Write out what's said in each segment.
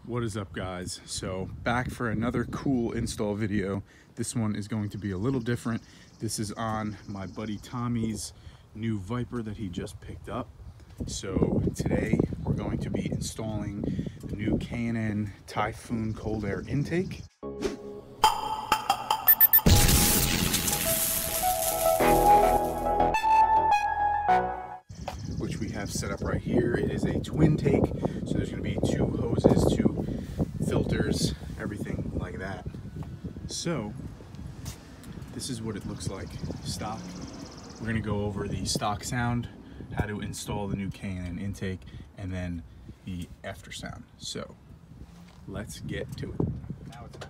What is up, guys? So back for another cool install video. This one is going to be a little different. This is on my buddy Tommy's new Viper that he just picked up. So today we're going to be installing the new K&N Typhoon cold air intake. Which we have set up right here. It is a twin take, so there's going to be two hoses, two filters, everything like that. So this is what it looks like stock. We're going to go over the stock sound, how to install the new K&N intake, and then the after sound. So let's get to it. Now it's time.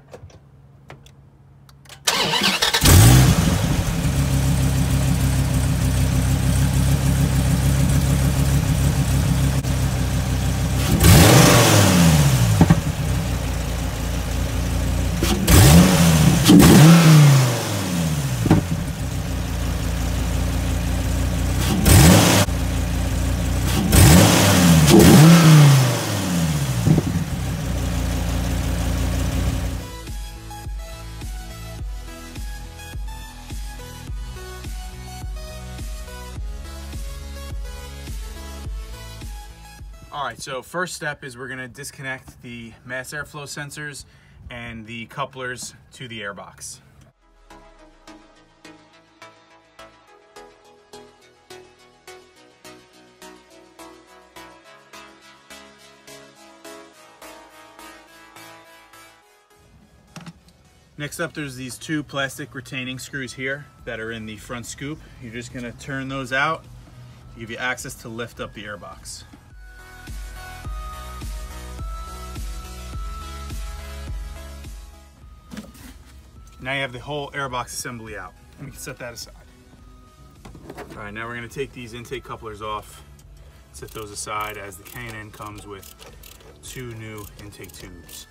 All right, so first step is we're gonna disconnect the mass airflow sensors and the couplers to the airbox. Next up, there's these two plastic retaining screws here that are in the front scoop. You're just gonna turn those out to give you access to lift up the airbox. Now you have the whole airbox assembly out. And we can set that aside. All right, now we're gonna take these intake couplers off, set those aside as the K&N comes with two new intake tubes.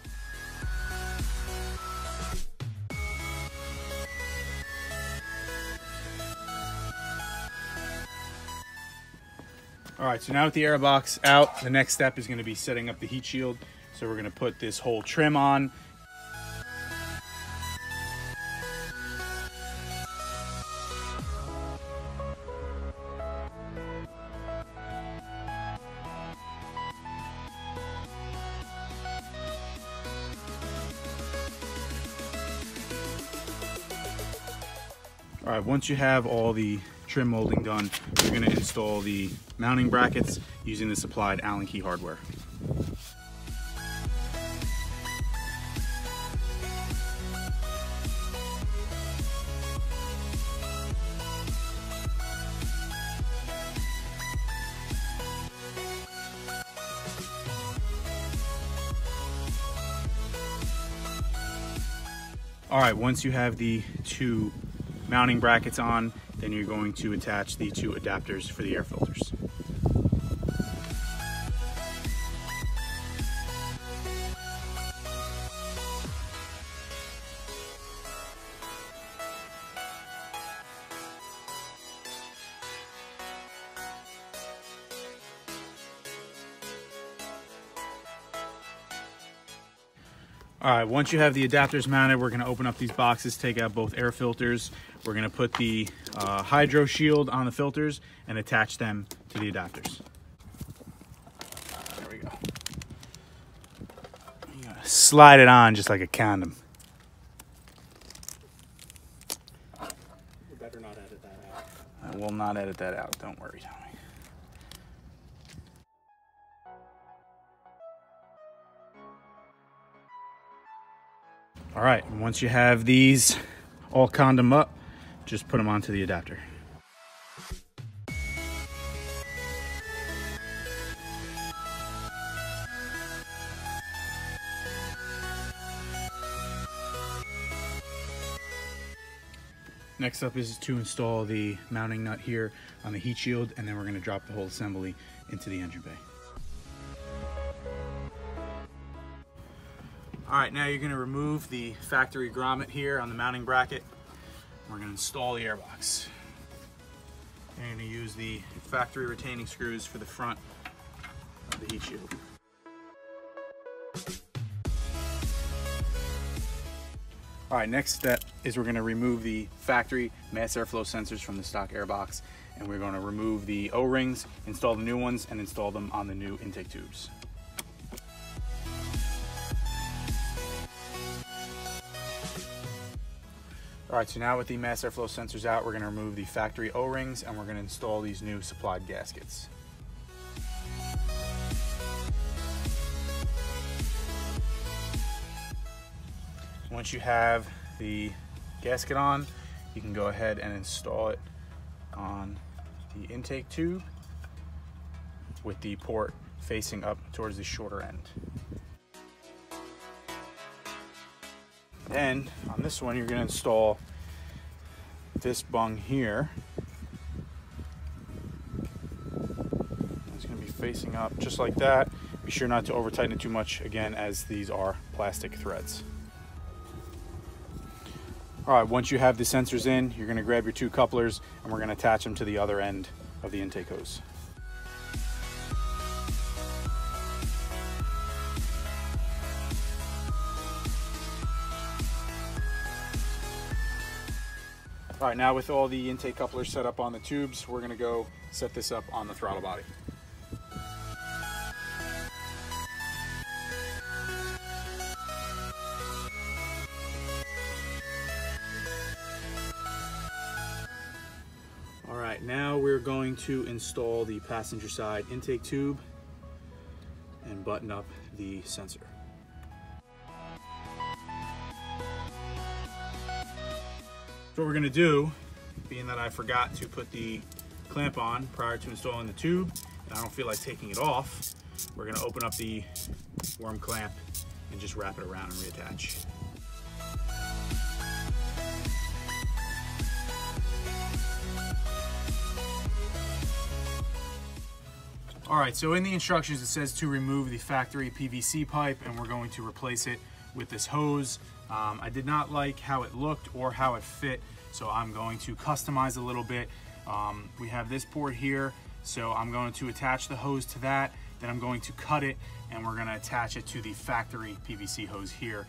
All right, so now with the airbox out, the next step is gonna be setting up the heat shield. So we're gonna put this whole trim on. All right, once you have all the trim molding done, you're going to install the mounting brackets using the supplied Allen key hardware. All right, once you have the two mounting brackets on, then you're going to attach the two adapters for the air filters. All right, once you have the adapters mounted, we're gonna open up these boxes, take out both air filters. We're gonna put the hydro shield on the filters and attach them to the adapters. There we go. You gotta slide it on just like a condom. You better not edit that out. I will not edit that out, don't worry, Tommy. All right, once you have these all condom up, just put them onto the adapter. Next up is to install the mounting nut here on the heat shield, and then we're going to drop the whole assembly into the engine bay. All right, now you're going to remove the factory grommet here on the mounting bracket. We're going to install the airbox. You're going to use the factory retaining screws for the front of the heat shield. All right, next step is we're gonna remove the factory mass airflow sensors from the stock airbox, and we're gonna remove the O-rings, install the new ones, and install them on the new intake tubes. All right, so now with the mass airflow sensors out, we're gonna remove the factory O-rings, and we're gonna install these new supplied gaskets. Once you have the gasket on, you can go ahead and install it on the intake tube with the port facing up towards the shorter end. Then on this one, you're going to install this bung here. It's going to be facing up just like that. Be sure not to over tighten it too much, again, as these are plastic threads. All right, once you have the sensors in, you're gonna grab your two couplers and we're gonna attach them to the other end of the intake hose. All right, now with all the intake couplers set up on the tubes, we're gonna go set this up on the throttle body. All right, now we're going to install the passenger side intake tube and button up the sensor. So what we're gonna do, being that I forgot to put the clamp on prior to installing the tube, and I don't feel like taking it off, we're gonna open up the worm clamp and just wrap it around and reattach. All right, so in the instructions it says to remove the factory PVC pipe, and we're going to replace it with this hose. I did not like how it looked or how it fit, so I'm going to customize a little bit. We have this port here, so I'm going to attach the hose to that, then I'm going to cut it, and we're gonna attach it to the factory PVC hose here.